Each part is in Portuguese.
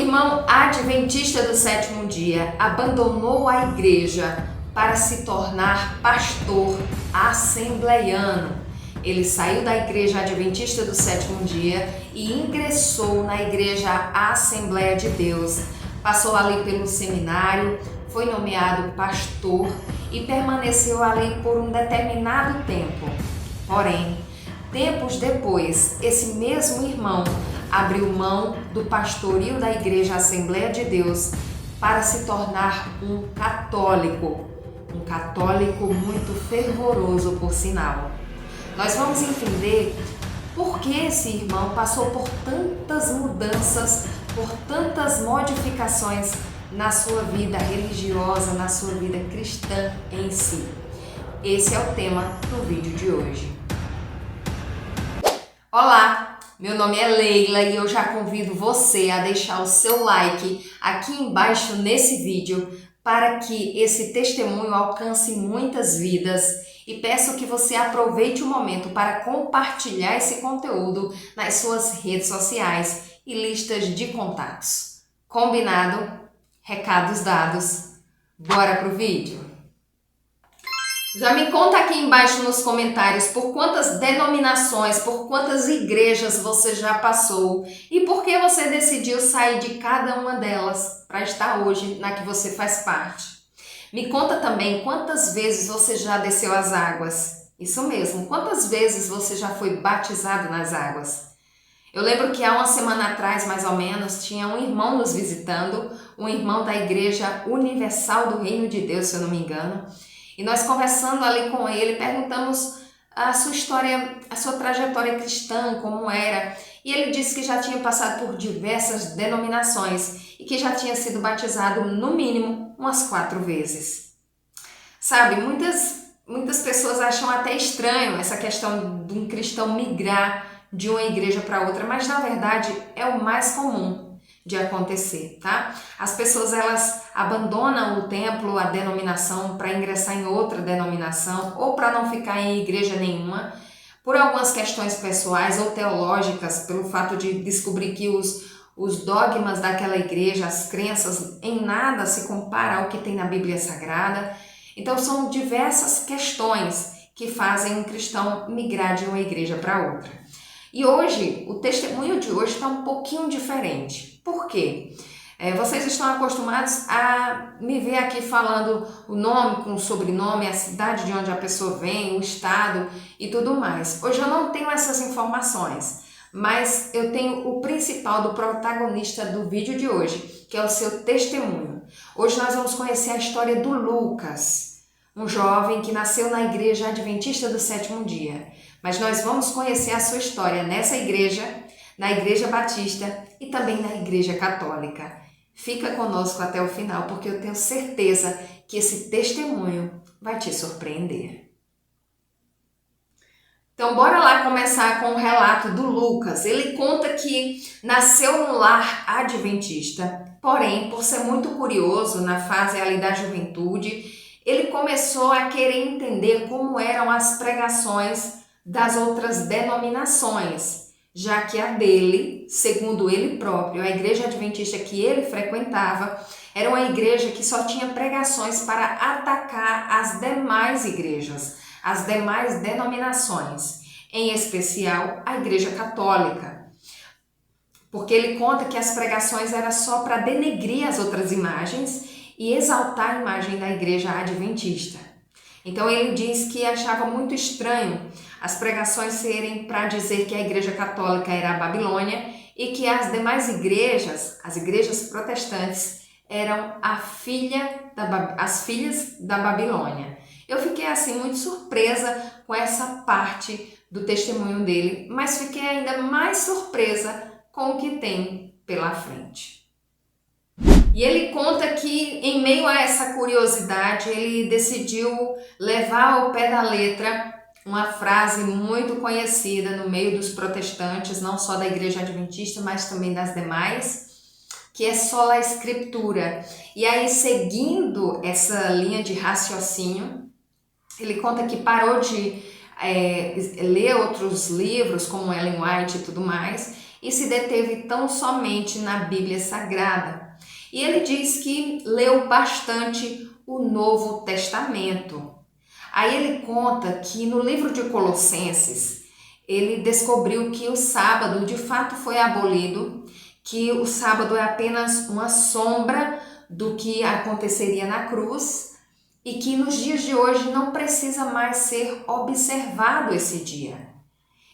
irmão adventista do sétimo dia abandonou a igreja para se tornar pastor assembleiano. Ele saiu da igreja adventista do sétimo dia e ingressou na igreja Assembleia de Deus. Passou ali pelo seminário, foi nomeado pastor e permaneceu ali por um determinado tempo. Porém, tempos depois, esse mesmo irmão abriu mão do pastorio da igreja Assembleia de Deus para se tornar um católico muito fervoroso, por sinal. Nós vamos entender por que esse irmão passou por tantas mudanças, por tantas modificações na sua vida religiosa, na sua vida cristã em si. Esse é o tema do vídeo de hoje. Olá, meu nome é Leila e eu já convido você a deixar o seu like aqui embaixo nesse vídeo para que esse testemunho alcance muitas vidas e peço que você aproveite o momento para compartilhar esse conteúdo nas suas redes sociais e listas de contatos. Combinado? Recados dados. Bora pro vídeo? Já me conta aqui embaixo nos comentários por quantas denominações, por quantas igrejas você já passou e por que você decidiu sair de cada uma delas para estar hoje na que você faz parte. Me conta também quantas vezes você já desceu as águas. Isso mesmo, quantas vezes você já foi batizado nas águas. Eu lembro que há uma semana atrás, mais ou menos, tinha um irmão nos visitando, um irmão da Igreja Universal do Reino de Deus, se eu não me engano. E nós conversando ali com ele, perguntamos a sua história, a sua trajetória cristã, como era. E ele disse que já tinha passado por diversas denominações e que já tinha sido batizado no mínimo umas 4 vezes. Sabe, muitas pessoas acham até estranho essa questão de um cristão migrar de uma igreja para outra, mas na verdade é o mais comum de acontecer, tá? As pessoas elas abandonam o templo, a denominação para ingressar em outra denominação ou para não ficar em igreja nenhuma, por algumas questões pessoais ou teológicas, pelo fato de descobrir que os dogmas daquela igreja, as crenças em nada se compara ao que tem na Bíblia Sagrada. Então são diversas questões que fazem um cristão migrar de uma igreja para outra. E hoje, o testemunho de hoje está um pouquinho diferente. Por quê? Vocês estão acostumados a me ver aqui falando o nome com o sobrenome, a cidade de onde a pessoa vem, o estado e tudo mais. Hoje eu não tenho essas informações, mas eu tenho o principal do protagonista do vídeo de hoje, que é o seu testemunho. Hoje nós vamos conhecer a história do Lucas, um jovem que nasceu na igreja adventista do sétimo dia. Mas nós vamos conhecer a sua história nessa igreja, na igreja batista e também na igreja católica. Fica conosco até o final, porque eu tenho certeza que esse testemunho vai te surpreender. Então bora lá começar com o relato do Lucas. Ele conta que nasceu no lar adventista, porém, por ser muito curioso na fase ali da juventude, ele começou a querer entender como eram as pregações das outras denominações, já que a dele, segundo ele próprio, a igreja adventista que ele frequentava, era uma igreja que só tinha pregações para atacar as demais igrejas, as demais denominações, em especial a igreja católica. Porque ele conta que as pregações eram só para denegrir as outras imagens e exaltar a imagem da igreja adventista. Então ele diz que achava muito estranho as pregações serem para dizer que a igreja católica era a Babilônia e que as demais igrejas, as igrejas protestantes, eram as filhas da Babilônia. Eu fiquei assim muito surpresa com essa parte do testemunho dele, mas fiquei ainda mais surpresa com o que tem pela frente. E ele conta que, em meio a essa curiosidade, ele decidiu levar ao pé da letra uma frase muito conhecida no meio dos protestantes, não só da igreja adventista, mas também das demais, que é sola escritura. E aí, seguindo essa linha de raciocínio, ele conta que parou de ler outros livros, como Ellen White e tudo mais, e se deteve tão somente na Bíblia Sagrada. E ele diz que leu bastante o Novo Testamento. Aí ele conta que no livro de Colossenses, ele descobriu que o sábado de fato foi abolido, que o sábado é apenas uma sombra do que aconteceria na cruz e que nos dias de hoje não precisa mais ser observado esse dia.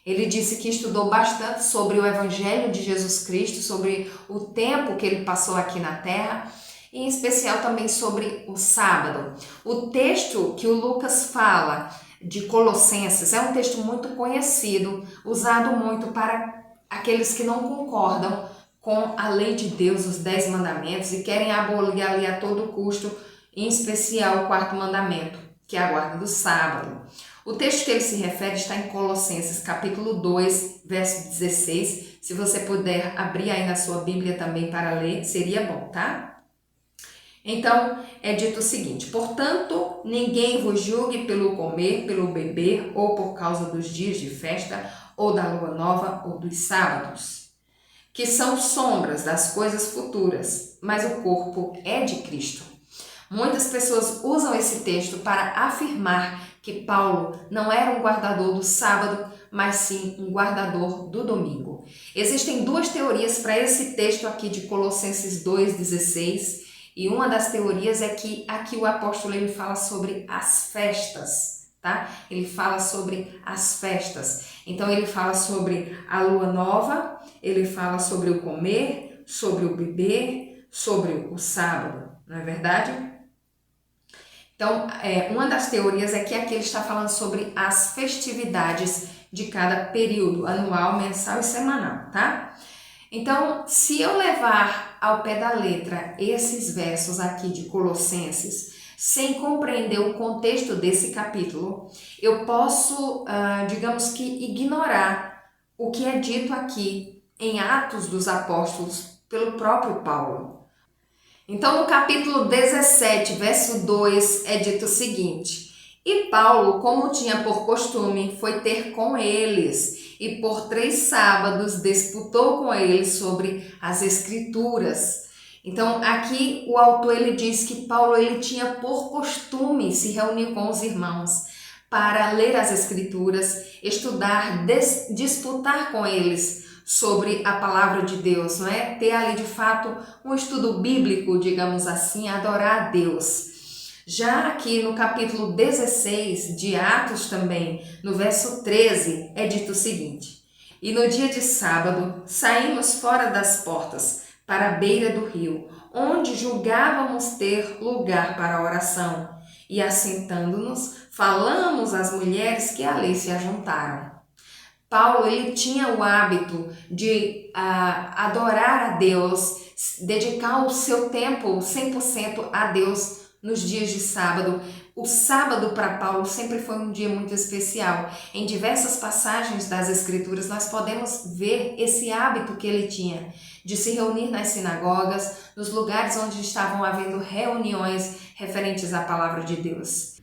Ele disse que estudou bastante sobre o Evangelho de Jesus Cristo, sobre o tempo que ele passou aqui na Terra, e em especial também sobre o sábado. O texto que o Lucas fala de Colossenses é um texto muito conhecido, usado muito para aqueles que não concordam com a lei de Deus, os 10 mandamentos, e querem abolir ali a todo custo, em especial o 4º mandamento, que é a guarda do sábado. O texto que ele se refere está em Colossenses, capítulo 2, verso 16. Se você puder abrir aí na sua Bíblia também para ler, seria bom, tá? Então, é dito o seguinte: portanto, ninguém vos julgue pelo comer, pelo beber, ou por causa dos dias de festa, ou da lua nova, ou dos sábados, que são sombras das coisas futuras, mas o corpo é de Cristo. Muitas pessoas usam esse texto para afirmar que Paulo não era um guardador do sábado, mas sim um guardador do domingo. Existem 2 teorias para esse texto aqui de Colossenses 2,16, e uma das teorias é que aqui o apóstolo ele fala sobre as festas, tá? Ele fala sobre as festas. Então ele fala sobre a lua nova, ele fala sobre o comer, sobre o beber, sobre o sábado, não é verdade? Então, uma das teorias é que aqui ele está falando sobre as festividades de cada período, anual, mensal e semanal, tá? Então, se eu levar ao pé da letra esses versos aqui de Colossenses, sem compreender o contexto desse capítulo, eu posso, digamos que, ignorar o que é dito aqui em Atos dos Apóstolos pelo próprio Paulo. Então, no capítulo 17, verso 2, é dito o seguinte: e Paulo, como tinha por costume, foi ter com eles, e por 3 sábados disputou com eles sobre as Escrituras. Então, aqui o autor ele diz que Paulo ele tinha por costume se reunir com os irmãos para ler as Escrituras, estudar, disputar com eles sobre a palavra de Deus, não é? Ter ali de fato um estudo bíblico, digamos assim, adorar a Deus. Já aqui no capítulo 16 de Atos também, no verso 13, é dito o seguinte: e no dia de sábado saímos fora das portas para a beira do rio, onde julgávamos ter lugar para a oração, e assentando-nos, falamos às mulheres que ali se ajuntaram. Paulo ele tinha o hábito de adorar a Deus, dedicar o seu tempo 100% a Deus nos dias de sábado. O sábado para Paulo sempre foi um dia muito especial. Em diversas passagens das Escrituras nós podemos ver esse hábito que ele tinha de se reunir nas sinagogas, nos lugares onde estavam havendo reuniões referentes à palavra de Deus.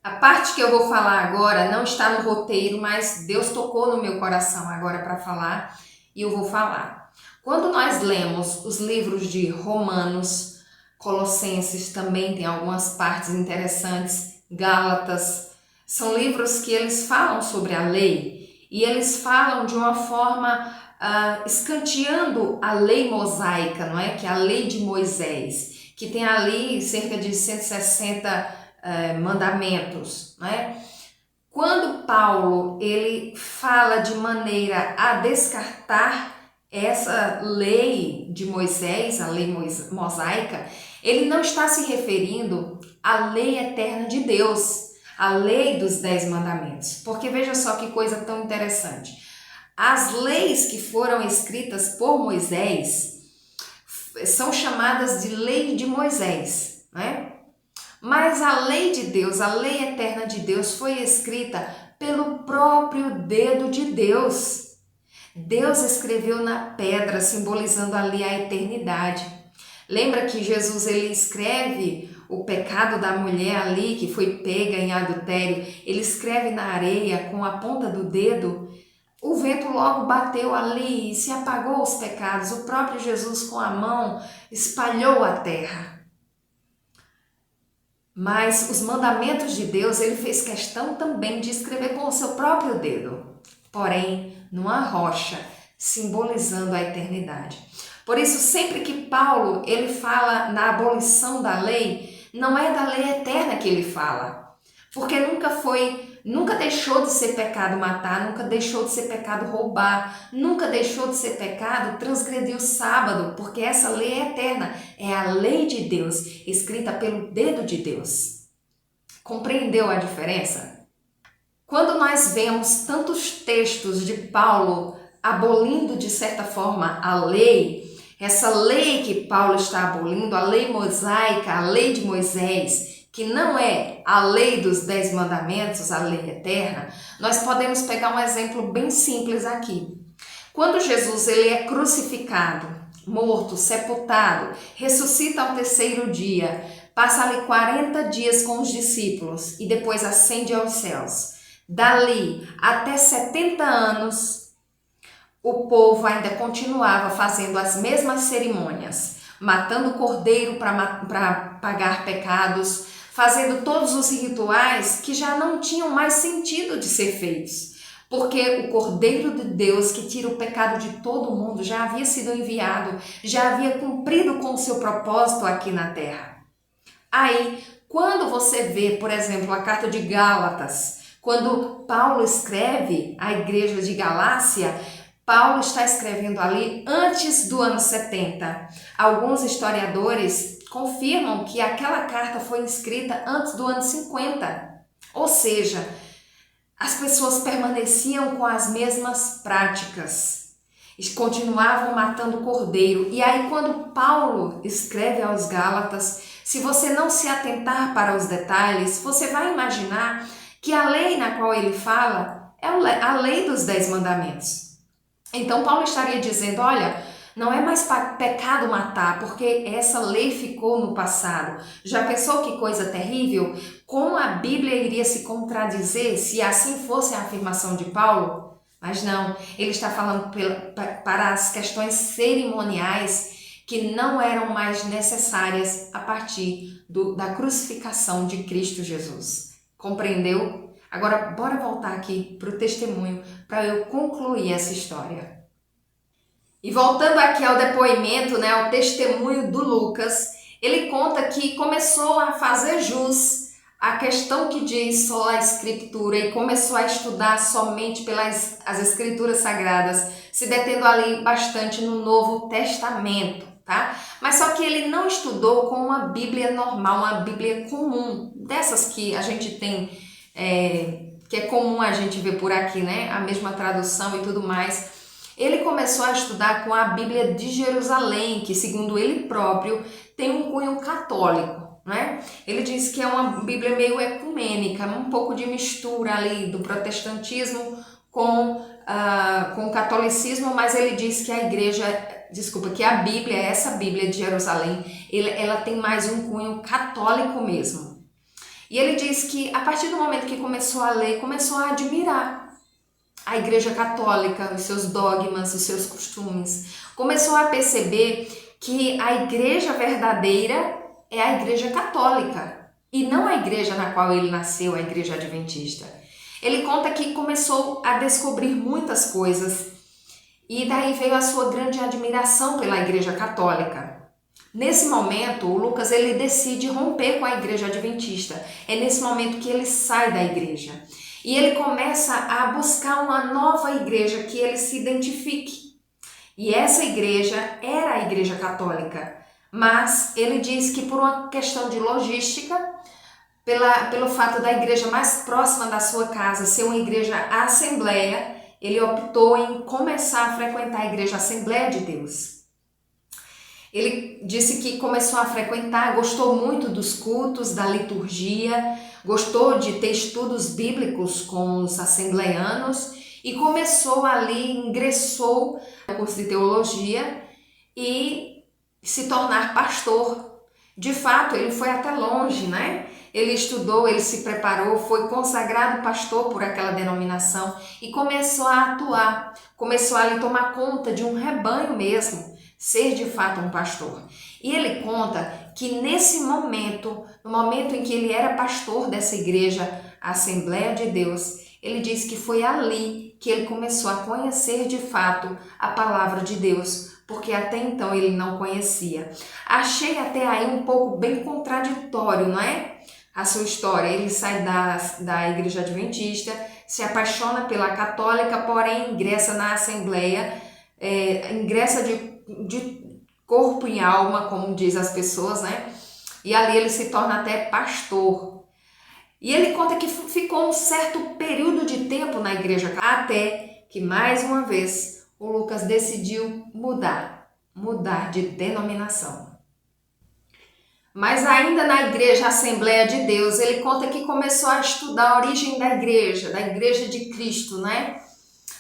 A parte que eu vou falar agora não está no roteiro, mas Deus tocou no meu coração agora para falar e eu vou falar. Quando nós lemos os livros de Romanos, Colossenses também tem algumas partes interessantes, Gálatas, são livros que eles falam sobre a lei e eles falam de uma forma escanteando a lei mosaica, não é? Que é a lei de Moisés, que tem ali cerca de 160 mandamentos, né? Quando Paulo ele fala de maneira a descartar essa lei de Moisés, a lei mosaica, ele não está se referindo à lei eterna de Deus, a lei dos 10 mandamentos, porque veja só que coisa tão interessante. As leis que foram escritas por Moisés são chamadas de lei de Moisés, né? Mas a lei de Deus, a lei eterna de Deus foi escrita pelo próprio dedo de Deus. Deus escreveu na pedra, simbolizando ali a eternidade. Lembra que Jesus ele escreve o pecado da mulher ali, que foi pega em adultério, ele escreve na areia com a ponta do dedo. o vento logo bateu ali e se apagou os pecados. O próprio Jesus com a mão espalhou a terra. Mas os mandamentos de Deus, ele fez questão também de escrever com o seu próprio dedo, porém numa rocha, simbolizando a eternidade. Por isso, sempre que Paulo ele fala na abolição da lei, não é da lei eterna que ele fala, porque nunca deixou de ser pecado matar, nunca deixou de ser pecado roubar, nunca deixou de ser pecado transgredir o sábado, porque essa lei é eterna, é a lei de Deus, escrita pelo dedo de Deus. Compreendeu a diferença? Quando nós vemos tantos textos de Paulo abolindo de certa forma a lei, essa lei que Paulo está abolindo, a lei mosaica, a lei de Moisés, que não é a lei dos 10 mandamentos, a lei eterna, nós podemos pegar um exemplo bem simples aqui. Quando Jesus ele é crucificado, morto, sepultado, ressuscita ao terceiro dia, passa ali 40 dias com os discípulos e depois ascende aos céus. Dali até 70 anos, o povo ainda continuava fazendo as mesmas cerimônias, matando o cordeiro para pagar pecados, fazendo todos os rituais que já não tinham mais sentido de ser feitos, porque o Cordeiro de Deus que tira o pecado de todo mundo já havia sido enviado, já havia cumprido com o seu propósito aqui na terra. Aí, quando você vê, por exemplo, a carta de Gálatas, quando Paulo escreve à igreja de Galácia, Paulo está escrevendo ali antes do ano 70. Alguns historiadores confirmam que aquela carta foi escrita antes do ano 50. Ou seja, as pessoas permaneciam com as mesmas práticas, continuavam matando o cordeiro. E aí quando Paulo escreve aos Gálatas, se você não se atentar para os detalhes, você vai imaginar que a lei na qual ele fala é a lei dos 10 mandamentos. Então Paulo estaria dizendo, olha, não é mais pecado matar, porque essa lei ficou no passado. Já pensou que coisa terrível? Como a Bíblia iria se contradizer se assim fosse a afirmação de Paulo? Mas não, ele está falando para as questões cerimoniais que não eram mais necessárias a partir da crucificação de Cristo Jesus. Compreendeu? Agora, bora voltar aqui para o testemunho, para eu concluir essa história. E voltando aqui ao depoimento, né, ao testemunho do Lucas, ele conta que começou a fazer jus à questão que diz só a Escritura e começou a estudar somente pelas as Escrituras Sagradas, se detendo ali bastante no Novo Testamento, tá? Mas só que ele não estudou com uma Bíblia normal, uma Bíblia comum, dessas que a gente tem... que é comum a gente ver por aqui, né? A mesma tradução e tudo mais. Ele começou a estudar com a Bíblia de Jerusalém, que segundo ele próprio tem um cunho católico, né? Ele diz que é uma Bíblia meio ecumênica, um pouco de mistura ali do protestantismo com o catolicismo, mas ele diz que que a Bíblia, essa Bíblia de Jerusalém, ela tem mais um cunho católico mesmo. E ele diz que a partir do momento que começou a ler, começou a admirar a Igreja Católica, os seus dogmas, os seus costumes. Começou a perceber que a igreja verdadeira é a Igreja Católica e não a igreja na qual ele nasceu, a Igreja Adventista. Ele conta que começou a descobrir muitas coisas e daí veio a sua grande admiração pela Igreja Católica. Nesse momento, o Lucas ele decide romper com a Igreja Adventista. É nesse momento que ele sai da igreja. E ele começa a buscar uma nova igreja que ele se identifique. E essa igreja era a Igreja Católica. Mas ele diz que por uma questão de logística, pelo fato da igreja mais próxima da sua casa ser uma igreja Assembleia, ele optou em começar a frequentar a Igreja Assembleia de Deus. Ele disse que começou a frequentar, gostou muito dos cultos, da liturgia, gostou de ter estudos bíblicos com os assembleanos e começou ali, ingressou no curso de teologia e se tornar pastor. De fato, ele foi até longe, né? Ele estudou, ele se preparou, foi consagrado pastor por aquela denominação e começou a atuar, começou a ali tomar conta de um rebanho mesmo, ser de fato um pastor. E ele conta que nesse momento, no momento em que ele era pastor dessa igreja, a Assembleia de Deus, ele diz que foi ali que ele começou a conhecer de fato a palavra de Deus, porque até então ele não conhecia. Achei até aí um pouco bem contraditório, não é? A sua história. Ele sai da igreja adventista, se apaixona pela católica, porém ingressa na Assembleia, ingressa de corpo e alma, como diz as pessoas, né? E ali ele se torna até pastor. E ele conta que ficou um certo período de tempo na igreja, até que mais uma vez o Lucas decidiu mudar de denominação. Mas ainda na igreja Assembleia de Deus, ele conta que começou a estudar a origem da igreja de Cristo, né?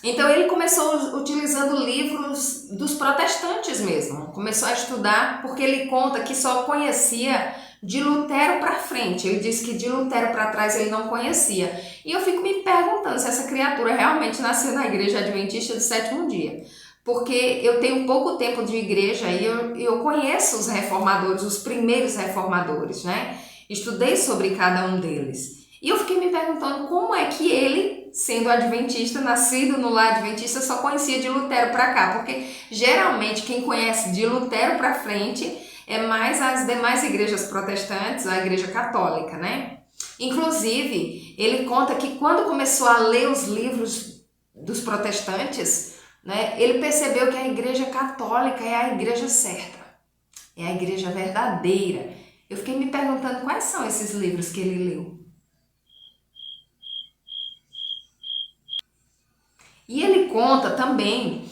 Então ele começou utilizando livros dos protestantes mesmo, começou a estudar, porque ele conta que só conhecia de Lutero para frente. Ele disse que de Lutero para trás ele não conhecia. E eu fico me perguntando se essa criatura realmente nasceu na igreja adventista do sétimo dia. Porque eu tenho pouco tempo de igreja e eu conheço os reformadores, os primeiros reformadores, né? Estudei sobre cada um deles. E eu fiquei me perguntando como é que ele, sendo adventista, nascido no lar adventista, só conhecia de Lutero para cá. Porque geralmente quem conhece de Lutero para frente é mais as demais igrejas protestantes, a igreja católica, né? Inclusive, ele conta que quando começou a ler os livros dos protestantes, né, ele percebeu que a igreja católica é a igreja certa, é a igreja verdadeira. Eu fiquei me perguntando quais são esses livros que ele leu. E ele conta também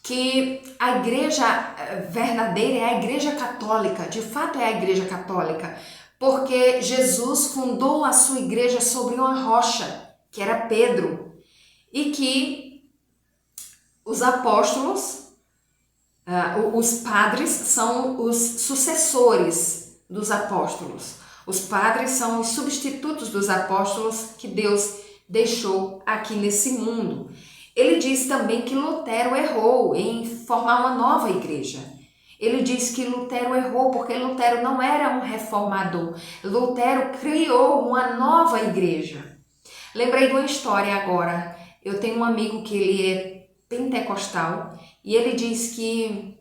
que a igreja verdadeira é a igreja católica, de fato é a igreja católica, porque Jesus fundou a sua igreja sobre uma rocha, que era Pedro, e que os apóstolos, os padres, são os sucessores dos apóstolos. Os padres são os substitutos dos apóstolos que Deus deixou aqui nesse mundo. Ele diz também que Lutero errou em formar uma nova igreja. Ele diz que Lutero errou porque Lutero não era um reformador. Lutero criou uma nova igreja. Lembrei de uma história agora. Eu tenho um amigo que ele é pentecostal e ele diz que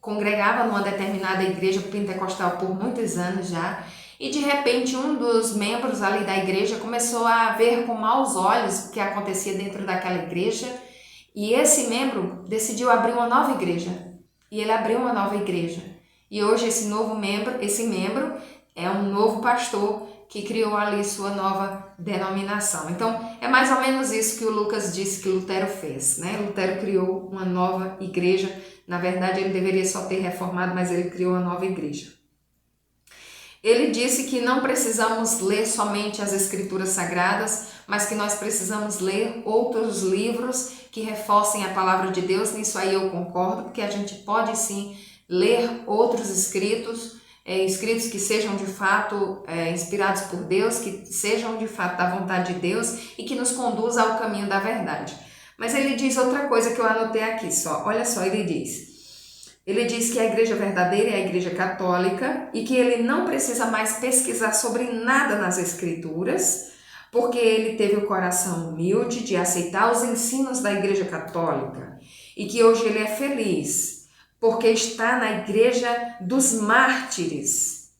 congregava numa determinada igreja pentecostal por muitos anos já, e de repente um dos membros ali da igreja começou a ver com maus olhos o que acontecia dentro daquela igreja, e esse membro decidiu abrir uma nova igreja. E ele abriu uma nova igreja. E hoje esse membro é um novo pastor que criou ali sua nova denominação. Então, é mais ou menos isso que o Lucas disse que Lutero fez, né? Lutero criou uma nova igreja. Na verdade, ele deveria só ter reformado, mas ele criou uma nova igreja. Ele disse que não precisamos ler somente as Escrituras Sagradas, mas que nós precisamos ler outros livros que reforcem a palavra de Deus. Nisso aí eu concordo, porque a gente pode sim ler outros escritos que sejam de fato inspirados por Deus, que sejam de fato da vontade de Deus e que nos conduza ao caminho da verdade. Mas ele diz outra coisa que eu anotei aqui só. Olha só, ele diz que a igreja verdadeira é a igreja católica e que ele não precisa mais pesquisar sobre nada nas Escrituras, porque ele teve o coração humilde de aceitar os ensinos da igreja católica e que hoje ele é feliz, porque está na igreja dos mártires,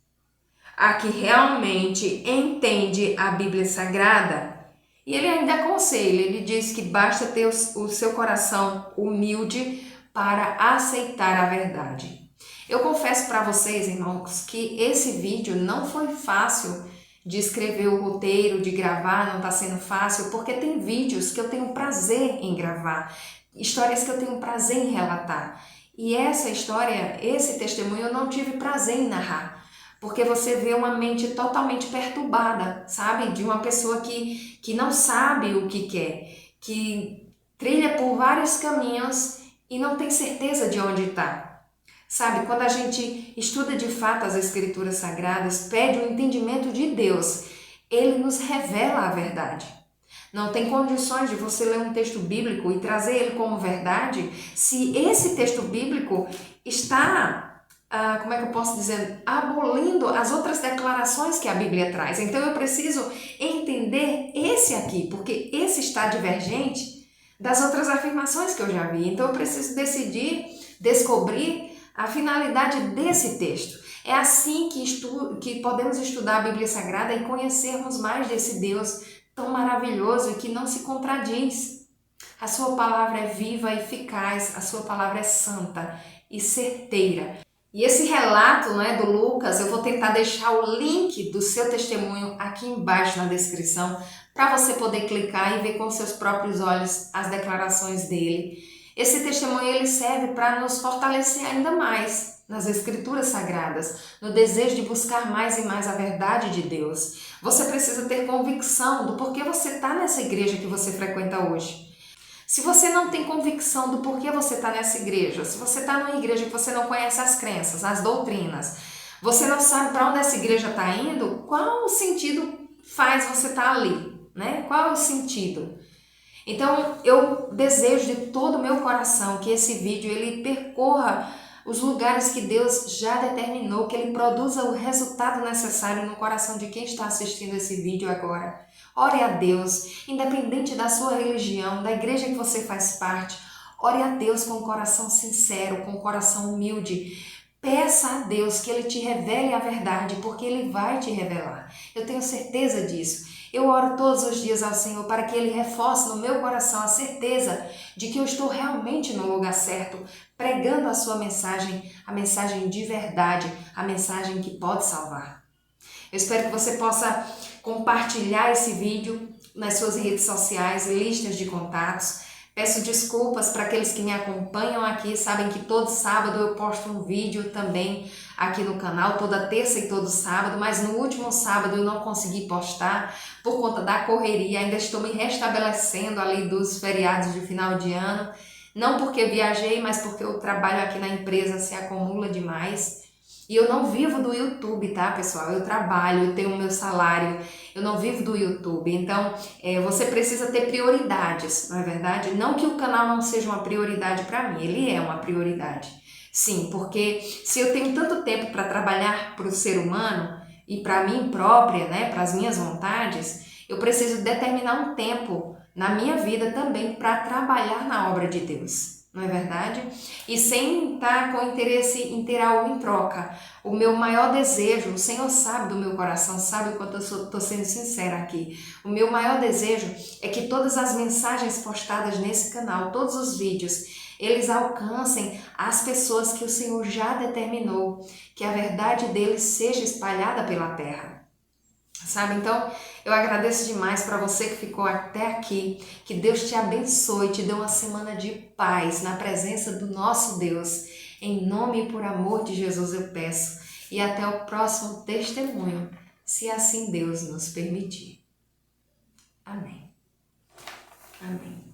a que realmente entende a Bíblia Sagrada. E ele ainda aconselha, ele diz que basta ter o seu coração humilde para aceitar a verdade. Eu confesso para vocês, irmãos, que esse vídeo não foi fácil de escrever o roteiro, de gravar, não está sendo fácil, porque tem vídeos que eu tenho prazer em gravar, histórias que eu tenho prazer em relatar. E essa história, esse testemunho, eu não tive prazer em narrar, porque você vê uma mente totalmente perturbada, sabe? De uma pessoa que não sabe o que quer, que trilha por vários caminhos e não tem certeza de onde está. Sabe, quando a gente estuda de fato as Escrituras Sagradas, pede o entendimento de Deus, ele nos revela a verdade. Não tem condições de você ler um texto bíblico e trazer ele como verdade se esse texto bíblico está, como é que eu posso dizer, abolindo as outras declarações que a Bíblia traz. Então eu preciso entender esse aqui, porque esse está divergente das outras afirmações que eu já vi. Então eu preciso descobrir a finalidade desse texto. É assim que podemos estudar a Bíblia Sagrada e conhecermos mais desse Deus tão maravilhoso e que não se contradiz. A sua palavra é viva e eficaz, a sua palavra é santa e certeira. E esse relato, do Lucas, eu vou tentar deixar o link do seu testemunho aqui embaixo na descrição para você poder clicar e ver com seus próprios olhos as declarações dele. Esse testemunho ele serve para nos fortalecer ainda mais nas Escrituras Sagradas, no desejo de buscar mais e mais a verdade de Deus. Você precisa ter convicção do porquê você está nessa igreja que você frequenta hoje. Se você não tem convicção do porquê você está nessa igreja, se você está numa igreja que você não conhece as crenças, as doutrinas, você não sabe para onde essa igreja está indo, qual o sentido faz você estar ali? Qual é o sentido? Então, eu desejo de todo o meu coração que esse vídeo ele percorra os lugares que Deus já determinou, que ele produza o resultado necessário no coração de quem está assistindo esse vídeo agora. Ore a Deus, independente da sua religião, da igreja que você faz parte, ore a Deus com um coração sincero, com um coração humilde. Peça a Deus que Ele te revele a verdade, porque Ele vai te revelar. Eu tenho certeza disso. Eu oro todos os dias ao Senhor para que Ele reforce no meu coração a certeza de que eu estou realmente no lugar certo, pregando a sua mensagem, a mensagem de verdade, a mensagem que pode salvar. Eu espero que você possa compartilhar esse vídeo nas suas redes sociais, listas de contatos. Peço desculpas para aqueles que me acompanham aqui, sabem que todo sábado eu posto um vídeo também aqui no canal, toda terça e todo sábado, mas no último sábado eu não consegui postar por conta da correria, ainda estou me restabelecendo ali dos feriados de final de ano, não porque viajei, mas porque o trabalho aqui na empresa se acumula demais. E eu não vivo do YouTube, tá, pessoal? Eu trabalho, eu tenho o meu salário, eu não vivo do YouTube. Então, você precisa ter prioridades, não é verdade? Não que o canal não seja uma prioridade para mim, ele é uma prioridade. Sim, porque se eu tenho tanto tempo para trabalhar para o ser humano e para mim própria, para as minhas vontades, eu preciso determinar um tempo na minha vida também para trabalhar na obra de Deus. Não é verdade? E sem estar com interesse em ter algo em troca. O meu maior desejo, o Senhor sabe do meu coração, sabe o quanto eu estou sendo sincera aqui. O meu maior desejo é que todas as mensagens postadas nesse canal, todos os vídeos, eles alcancem as pessoas que o Senhor já determinou, que a verdade deles seja espalhada pela terra. Sabe? Então, eu agradeço demais para você que ficou até aqui. Que Deus te abençoe, te dê uma semana de paz na presença do nosso Deus. Em nome e por amor de Jesus eu peço. E até o próximo testemunho, se assim Deus nos permitir. Amém. Amém.